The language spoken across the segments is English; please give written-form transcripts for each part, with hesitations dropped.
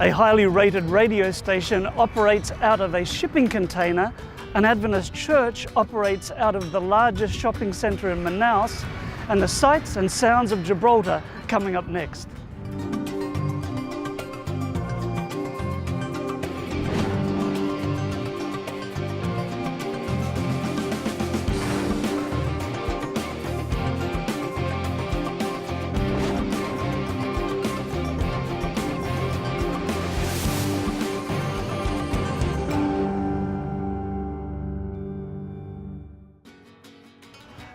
A highly rated radio station operates out of a shipping container. An Adventist church operates out of the largest shopping centre in Manaus. And the sights and sounds of Gibraltar coming up next.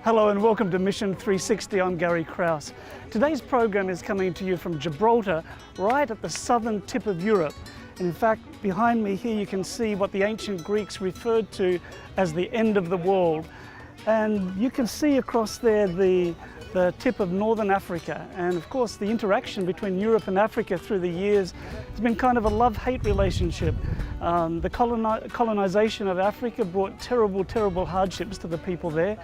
Hello and welcome to Mission 360. I'm Gary Krause. Today's program is coming to you from Gibraltar, right at the southern tip of Europe. And in fact, behind me here you can see what the ancient Greeks referred to as the end of the world. And you can see across there the tip of northern Africa. And of course the interaction between Europe and Africa through the years has been kind of a love-hate relationship. The colonization of Africa brought terrible hardships to the people there.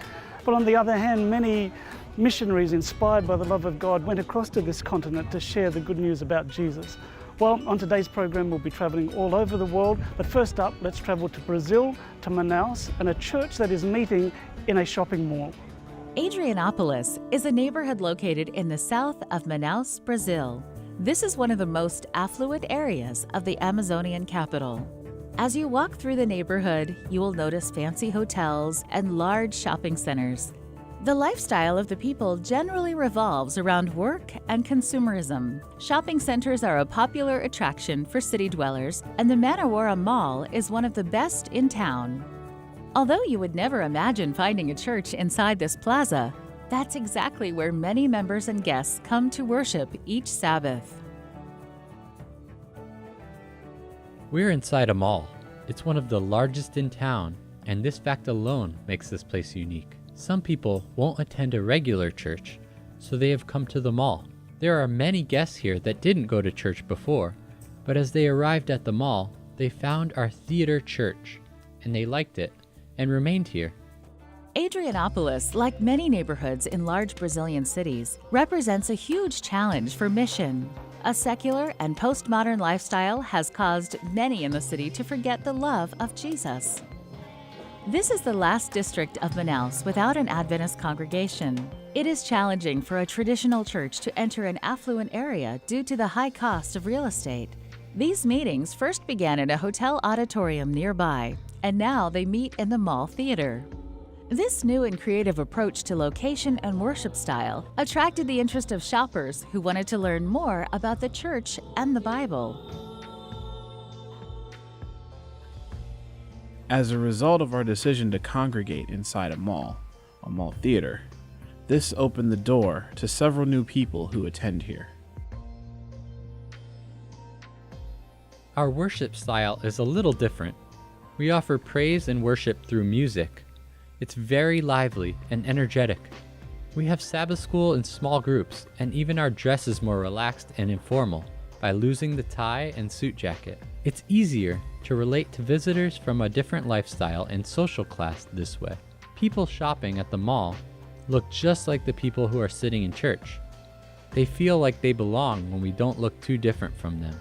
But on the other hand, many missionaries inspired by the love of God went across to this continent to share the good news about Jesus. Well, on today's program, we'll be traveling all over the world. But first up, let's travel to Brazil, to Manaus, and a church that is meeting in a shopping mall. Adrianopolis is a neighborhood located in the south of Manaus, Brazil. This is one of the most affluent areas of the Amazonian capital. As you walk through the neighborhood, you will notice fancy hotels and large shopping centers. The lifestyle of the people generally revolves around work and consumerism. Shopping centers are a popular attraction for city dwellers, and the Manaus Mall is one of the best in town. Although you would never imagine finding a church inside this plaza, that's exactly where many members and guests come to worship each Sabbath. We're inside a mall. It's one of the largest in town, and this fact alone makes this place unique. Some people won't attend a regular church, so they have come to the mall. There are many guests here that didn't go to church before, but as they arrived at the mall, they found our theater church, and they liked it, and remained here. Adrianopolis, like many neighborhoods in large Brazilian cities, represents a huge challenge for mission. A secular and postmodern lifestyle has caused many in the city to forget the love of Jesus. This is the last district of Manaus without an Adventist congregation. It is challenging for a traditional church to enter an affluent area due to the high cost of real estate. These meetings first began in a hotel auditorium nearby, and now they meet in the mall theater. This new and creative approach to location and worship style attracted the interest of shoppers who wanted to learn more about the church and the Bible. As a result of our decision to congregate inside a mall theater, this opened the door to several new people who attend here. Our worship style is a little different. We offer praise and worship through music. It's very lively and energetic. We have Sabbath school in small groups, and even our dress is more relaxed and informal by losing the tie and suit jacket. It's easier to relate to visitors from a different lifestyle and social class this way. People shopping at the mall look just like the people who are sitting in church. They feel like they belong when we don't look too different from them.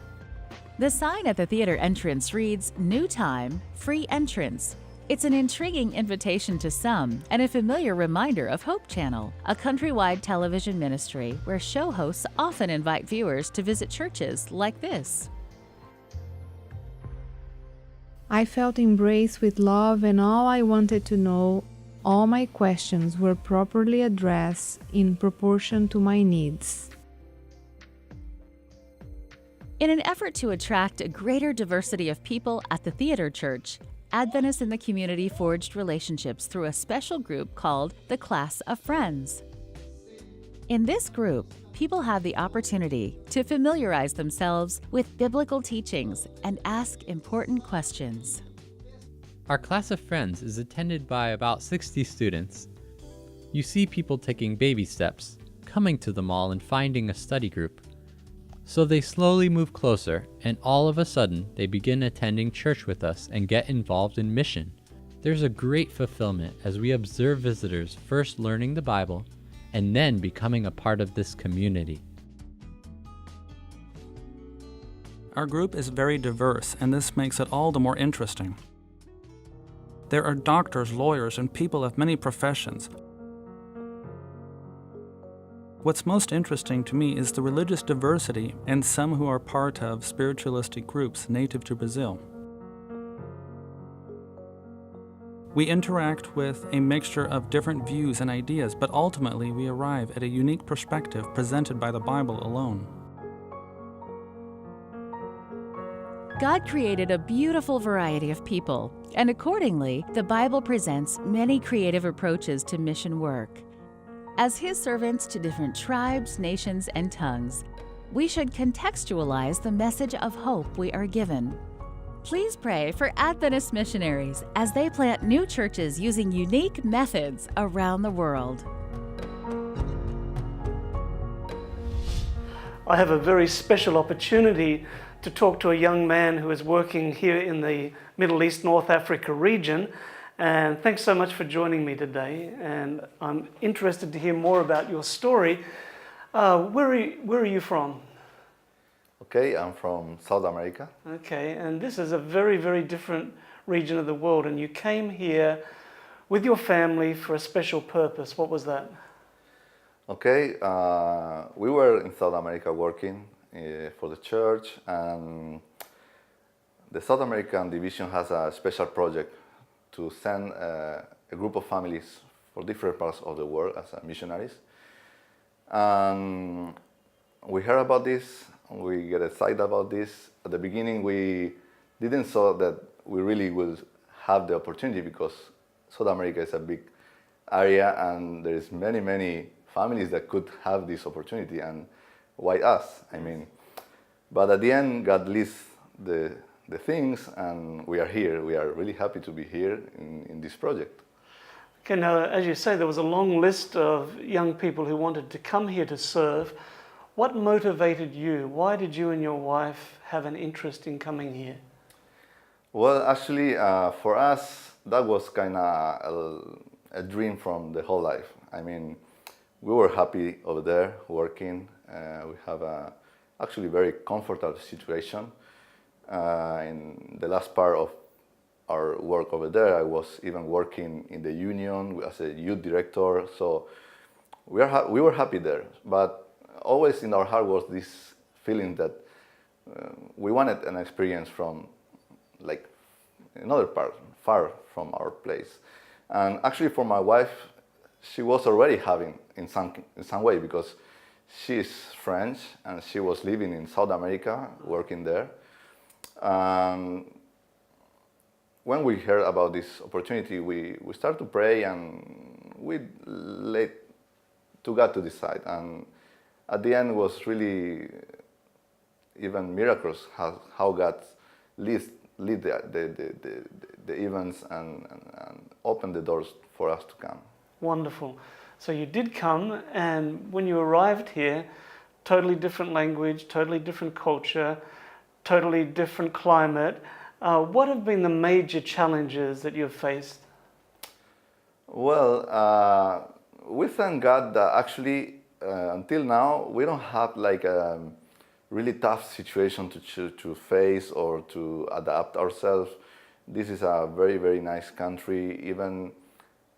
The sign at the theater entrance reads, "New Time, Free Entrance." It's an intriguing invitation to some and a familiar reminder of Hope Channel, a countrywide television ministry where show hosts often invite viewers to visit churches like this. I felt embraced with love, and all I wanted to know, all my questions were properly addressed in proportion to my needs. In an effort to attract a greater diversity of people at the theater church, Adventists in the community forged relationships through a special group called the Class of Friends. In this group, people have the opportunity to familiarize themselves with biblical teachings and ask important questions. Our Class of Friends is attended by about 60 students. You see people taking baby steps, coming to the mall and finding a study group. So they slowly move closer, and all of a sudden, they begin attending church with us and get involved in mission. There's a great fulfillment as we observe visitors first learning the Bible and then becoming a part of this community. Our group is very diverse, and this makes it all the more interesting. There are doctors, lawyers, and people of many professions. What's most interesting to me is the religious diversity and some who are part of spiritualistic groups native to Brazil. We interact with a mixture of different views and ideas, but ultimately we arrive at a unique perspective presented by the Bible alone. God created a beautiful variety of people, and accordingly, the Bible presents many creative approaches to mission work. As His servants to different tribes, nations, and tongues, we should contextualize the message of hope we are given. Please pray for Adventist missionaries as they plant new churches using unique methods around the world. I have a very special opportunity to talk to a young man who is working here in the Middle East, North Africa region. And thanks so much for joining me today. And I'm interested to hear more about your story. Where are you from? Okay, I'm from South America. Okay, and this is a very, very different region of the world. And you came here with your family for a special purpose. What was that? Okay, we were in South America working for the church, and the South American division has a special project to send a group of families for different parts of the world as missionaries. And we heard about this, we get excited about this. At the beginning, we didn't saw that we really will have the opportunity because South America is a big area and there's many families that could have this opportunity, and why us? I mean, but at the end, God leads the things, and we are here. We are really happy to be here in this project. Okay, now, as you say, there was a long list of young people who wanted to come here to serve. What motivated you? Why did you and your wife have an interest in coming here? Well, actually, for us, that was kind of a dream from the whole life. I mean, we were happy over there working. We have a actually very comfortable situation. In the last part of our work over there, I was even working in the union as a youth director. So we were happy there. But always in our heart was this feeling that we wanted an experience from like another part, far from our place. And actually for my wife, she was already having in some way, because she's French and she was living in South America, working there. When we heard about this opportunity, we started to pray and we let to God to decide. And at the end, it was really even miraculous how God lead the events and opened the doors for us to come. Wonderful. So you did come, and when you arrived here, totally different language, totally different culture, totally different climate. What have been the major challenges that you've faced? Well, we thank God that actually until now we don't have like a really tough situation to face or to adapt ourselves. This is a very nice country, even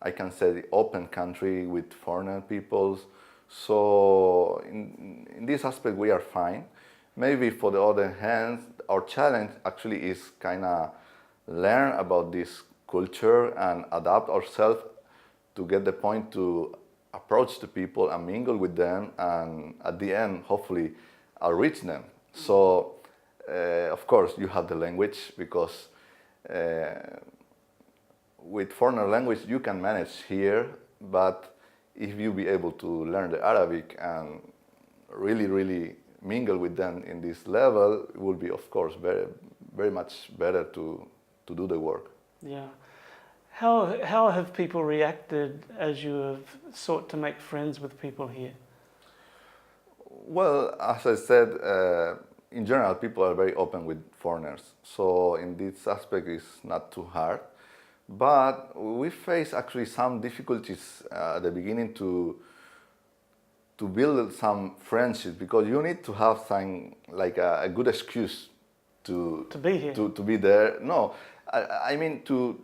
I can say the open country with foreign peoples. So in this aspect we are fine. Maybe for the other hand, our challenge actually is kind of learn about this culture and adapt ourselves to get the point to approach the people and mingle with them, and at the end, hopefully, reach them. So, of course, you have the language, because with foreign language you can manage here, but if you be able to learn the Arabic and really mingle with them in this level, it will be, of course, very much better to do the work. Yeah. How have people reacted as you have sought to make friends with people here? Well, as I said, in general, people are very open with foreigners. So in this aspect, it's not too hard. But we face actually some difficulties at the beginning to build some friendship, because you need to have some like a good excuse to be here. to be there. No, I mean to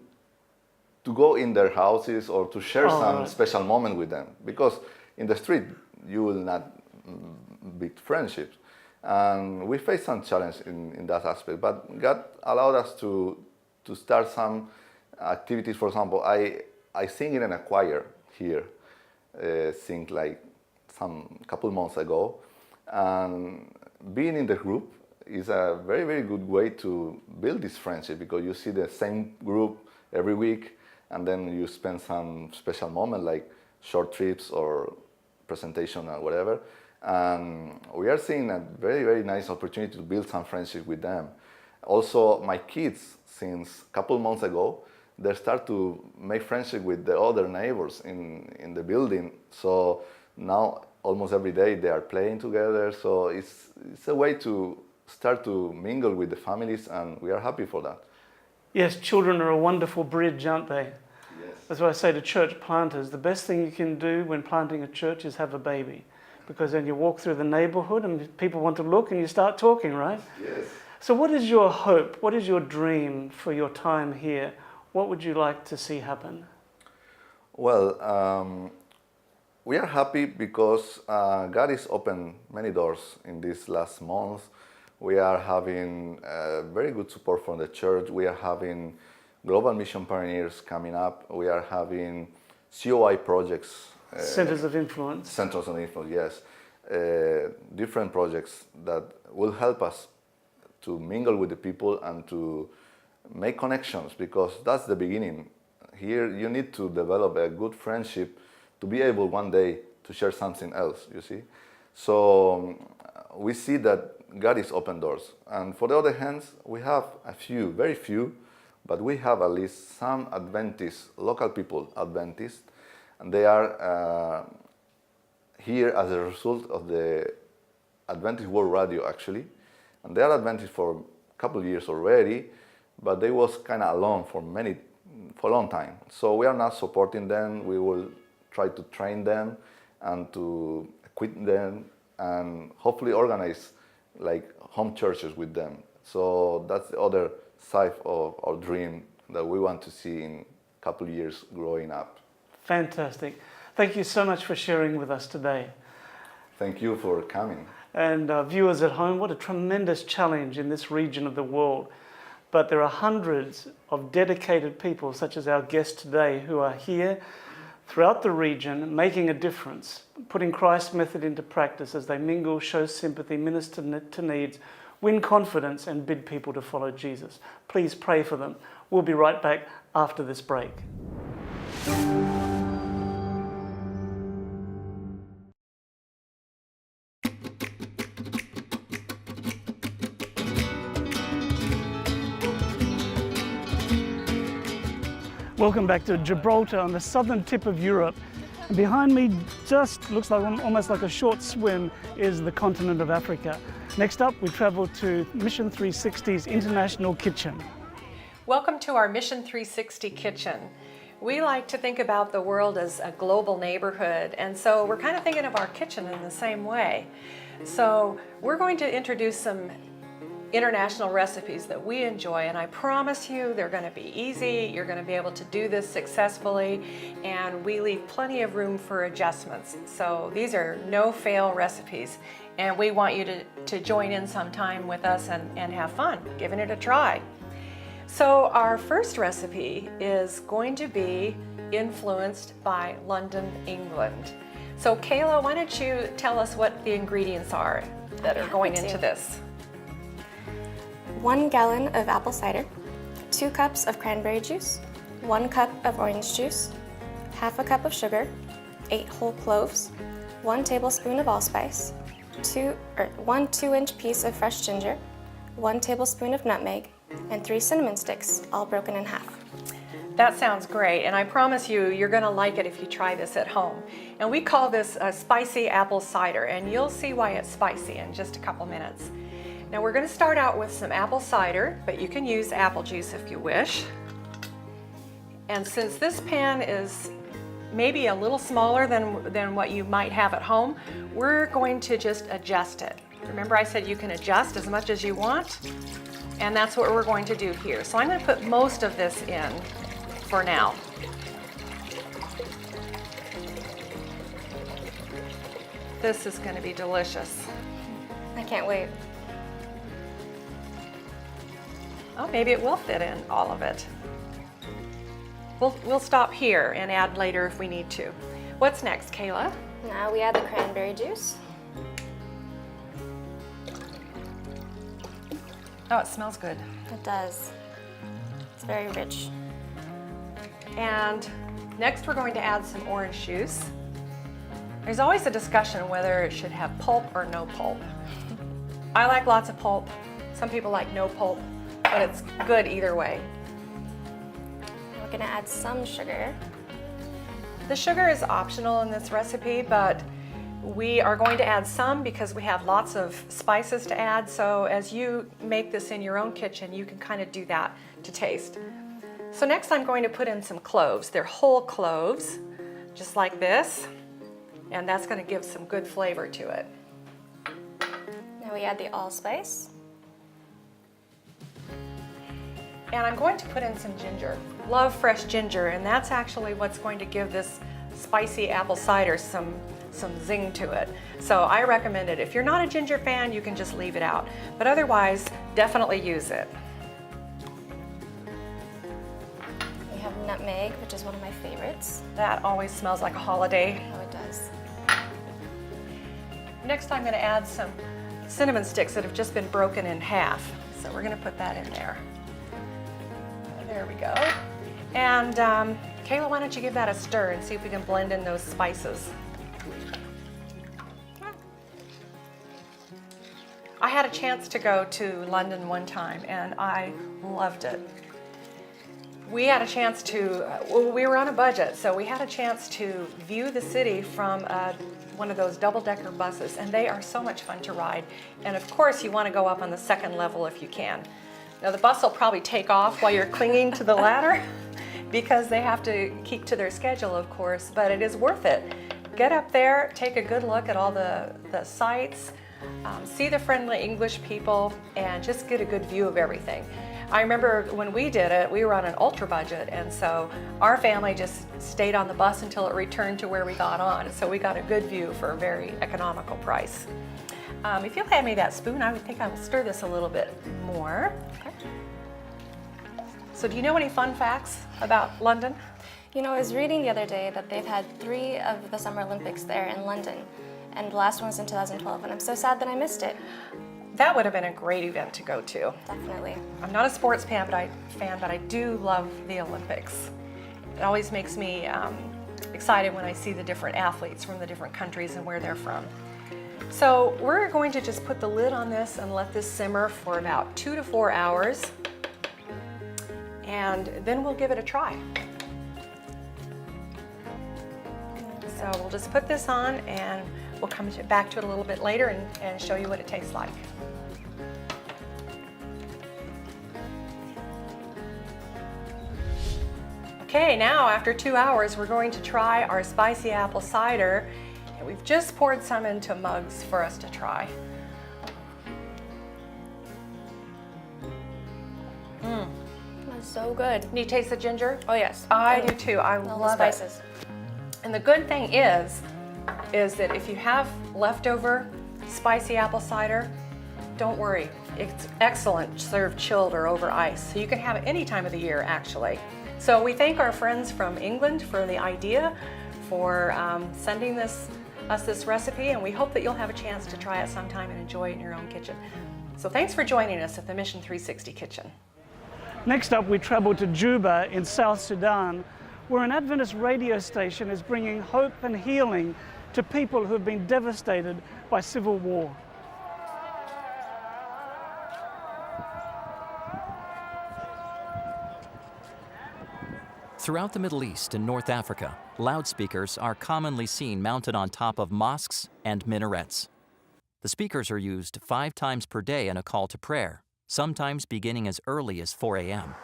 go in their houses or to share some right. special moment with them, because in the street you will not build friendships, and we face some challenge in that aspect. But God allowed us to start some activities. For example, I sing in a choir here, sing like some couple months ago, and being in the group is a very, very good way to build this friendship, because you see the same group every week, and then you spend some special moment like short trips or presentation or whatever. And we are seeing a very, very nice opportunity to build some friendship with them. Also, my kids, since a couple months ago, they start to make friendship with the other neighbors in the building. So now almost every day they are playing together. So it's a way to start to mingle with the families, and we are happy for that. Yes, children are a wonderful bridge, aren't they? Yes. That's why I say to church planters, the best thing you can do when planting a church is have a baby. Because then you walk through the neighborhood and people want to look and you start talking, right? Yes. So what is your hope? What is your dream for your time here? What would you like to see happen? Well, we are happy because God has opened many doors in these last months. We are having very good support from the church. We are having Global Mission Pioneers coming up. We are having COI projects. Centers of influence. Centers of influence, yes. Different projects that will help us to mingle with the people and to make connections, because that's the beginning. Here you need to develop a good friendship to be able one day to share something else, you see. So we see that God is open doors. And for the other hand, we have a few, very few, but we have at least some Adventist, local people, Adventist, and they are here as a result of the Adventist World Radio, actually. And they are Adventist for a couple of years already, but they was kind of alone for a long time. So we are not supporting them. We will try to train them and to equip them and hopefully organize like home churches with them. So that's the other side of our dream that we want to see in a couple of years growing up. Fantastic. Thank you so much for sharing with us today. Thank you for coming. And viewers at home, what a tremendous challenge in this region of the world. But there are hundreds of dedicated people, such as our guest today, who are here throughout the region, making a difference, putting Christ's method into practice as they mingle, show sympathy, minister to needs, win confidence, and bid people to follow Jesus. Please pray for them. We'll be right back after this break. Welcome back to Gibraltar on the southern tip of Europe. And behind me just looks like almost like a short swim is the continent of Africa. Next up, we travel to Mission 360's International Kitchen. Welcome to our Mission 360 Kitchen. We like to think about the world as a global neighborhood, and so we're kind of thinking of our kitchen in the same way. So we're going to introduce some international recipes that we enjoy, and I promise you they're going to be easy. You're going to be able to do this successfully, and we leave plenty of room for adjustments. So these are no-fail recipes, and we want you to join in sometime with us and have fun giving it a try. So our first recipe is going to be influenced by London, England. So Kayla, why don't you tell us what the ingredients are that are going into this? 1 gallon of apple cider, 2 cups of cranberry juice, 1 cup of orange juice, half a cup of sugar, 8 whole cloves, 1 tablespoon of allspice, 1 2-inch piece of fresh ginger, 1 tablespoon of nutmeg, and 3 cinnamon sticks, all broken in half. That sounds great, and I promise you're going to like it if you try this at home. And we call this a spicy apple cider, and you'll see why it's spicy in just a couple minutes. Now we're going to start out with some apple cider, but you can use apple juice if you wish. And since this pan is maybe a little smaller than what you might have at home, we're going to just adjust it. Remember I said you can adjust as much as you want? And that's what we're going to do here. So I'm going to put most of this in for now. This is going to be delicious. I can't wait. Oh, maybe it will fit in all of it. We'll stop here and add later if we need to. What's next, Kayla? Now we add the cranberry juice. Oh, it smells good. It does. It's very rich. And next we're going to add some orange juice. There's always a discussion whether it should have pulp or no pulp. I like lots of pulp. Some people like no pulp, but it's good either way. We're gonna add some sugar. The sugar is optional in this recipe, but we are going to add some because we have lots of spices to add. So as you make this in your own kitchen, you can kind of do that to taste. So next I'm going to put in some cloves. They're whole cloves, just like this. And that's going to give some good flavor to it. Now we add the allspice. And I'm going to put in some ginger. Love fresh ginger, and that's actually what's going to give this spicy apple cider some zing to it. So I recommend it. If you're not a ginger fan, you can just leave it out. But otherwise, definitely use it. We have nutmeg, which is one of my favorites. That always smells like a holiday. Oh, it does. Next, I'm going to add some cinnamon sticks that have just been broken in half. So we're going to put that in there. There we go. And Kayla, why don't you give that a stir and see if we can blend in those spices. I had a chance to go to London one time and I loved it. We had a chance to, we were on a budget, so we had a chance to view the city from one of those double-decker buses, and they are so much fun to ride. And of course, you want to go up on the second level if you can. Now the bus will probably take off while you're clinging to the ladder because they have to keep to their schedule, of course, but it is worth it. Get up there, take a good look at all the sights, see the friendly English people, and just get a good view of everything. I remember when we did it, we were on an ultra budget, and so our family just stayed on the bus until it returned to where we got on. So we got a good view for a very economical price. If you'll hand me that spoon, I would think I will stir this a little bit more. Okay. So do you know any fun facts about London? You know, I was reading the other day that they've had 3 of the Summer Olympics there in London, and the last one was in 2012, and I'm so sad that I missed it. That would have been a great event to go to. Definitely. I'm not a sports fan, but I do love the Olympics. It always makes me excited when I see the different athletes from the different countries and where they're from. So we're going to just put the lid on this and let this simmer for about 2 to 4 hours. And then we'll give it a try. So we'll just put this on and we'll come back to it a little bit later and show you what it tastes like. Okay, now after 2 hours, we're going to try our spicy apple cider. And we've just poured some into mugs for us to try. That's so good. Do you taste the ginger? Oh yes. I do too. I All the love it. spices. And the good thing is that if you have leftover spicy apple cider, don't worry. It's excellent served chilled or over ice. So you can have it any time of the year, actually. So we thank our friends from England for the idea, for sending us this recipe, and we hope that you'll have a chance to try it sometime and enjoy it in your own kitchen. So thanks for joining us at the Mission 360 Kitchen. Next up, we travel to Juba in South Sudan, where an Adventist radio station is bringing hope and healing to people who have been devastated by civil war. Throughout the Middle East and North Africa, loudspeakers are commonly seen mounted on top of mosques and minarets. The speakers are used 5 times per day in a call to prayer, sometimes beginning as early as 4 a.m.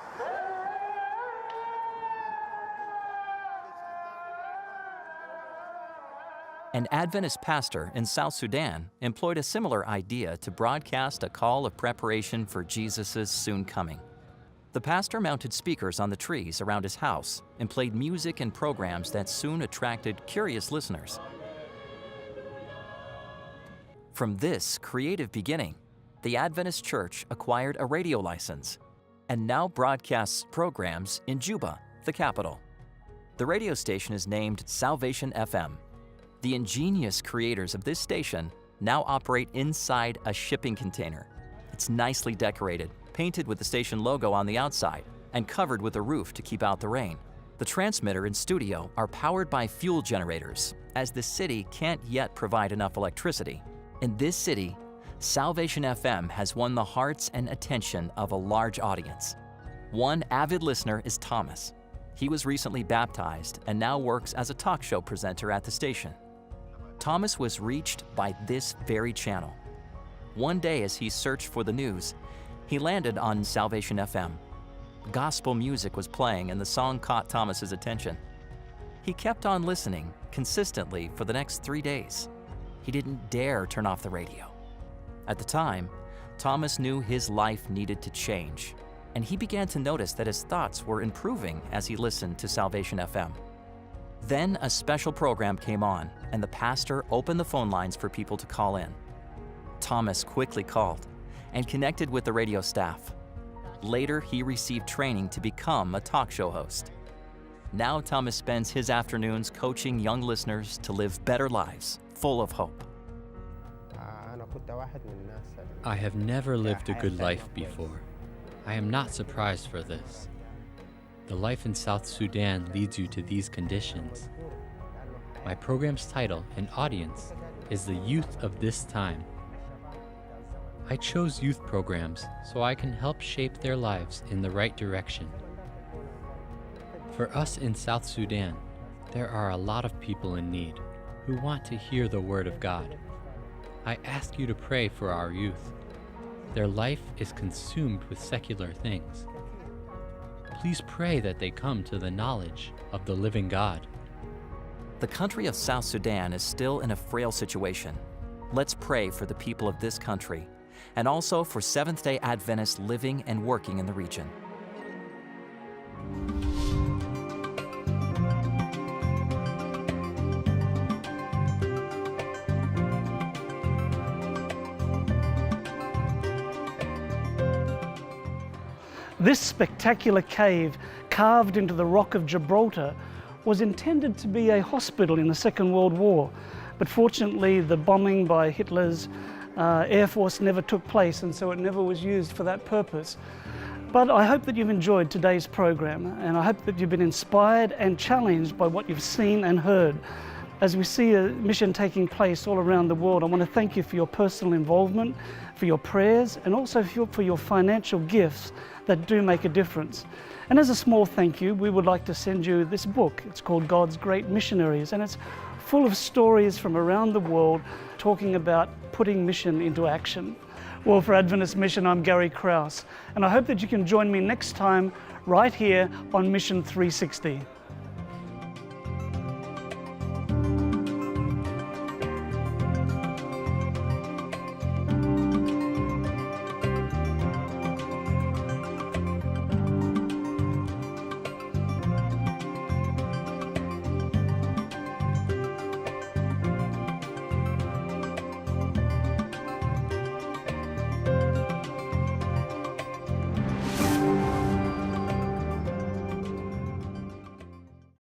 An Adventist pastor in South Sudan employed a similar idea to broadcast a call of preparation for Jesus' soon coming. The pastor mounted speakers on the trees around his house and played music and programs that soon attracted curious listeners. From this creative beginning, the Adventist Church acquired a radio license and now broadcasts programs in Juba, the capital. The radio station is named Salvation FM. The ingenious creators of this station now operate inside a shipping container. It's nicely decorated, painted with the station logo on the outside, and covered with a roof to keep out the rain. The transmitter and studio are powered by fuel generators, as the city can't yet provide enough electricity. In this city, Salvation FM has won the hearts and attention of a large audience. One avid listener is Thomas. He was recently baptized and now works as a talk show presenter at the station. Thomas was reached by this very channel. One day as he searched for the news, he landed on Salvation FM. Gospel music was playing and the song caught Thomas's attention. He kept on listening consistently for the next 3 days. He didn't dare turn off the radio. At the time, Thomas knew his life needed to change, and he began to notice that his thoughts were improving as he listened to Salvation FM. Then a special program came on, and the pastor opened the phone lines for people to call in. Thomas quickly called and connected with the radio staff. Later, he received training to become a talk show host. Now Thomas spends his afternoons coaching young listeners to live better lives, full of hope. I have never lived a good life before. I am not surprised for this. The life in South Sudan leads you to these conditions. My program's title and audience is the youth of this time. I chose youth programs so I can help shape their lives in the right direction. For us in South Sudan, there are a lot of people in need who want to hear the Word of God. I ask you to pray for our youth. Their life is consumed with secular things. Please pray that they come to the knowledge of the living God. The country of South Sudan is still in a frail situation. Let's pray for the people of this country and also for Seventh-day Adventists living and working in the region. This spectacular cave, carved into the rock of Gibraltar, was intended to be a hospital in the Second World War, but fortunately the bombing by Hitler's Air Force never took place, and so it never was used for that purpose. But I hope that you've enjoyed today's program, and I hope that you've been inspired and challenged by what you've seen and heard. As we see a mission taking place all around the world, I want to thank you for your personal involvement, for your prayers, and also for your financial gifts that do make a difference. And as a small thank you, we would like to send you this book. It's called God's Great Missionaries, and it's full of stories from around the world talking about putting mission into action. Well, for Adventist Mission, I'm Gary Krause, and I hope that you can join me next time right here on Mission 360.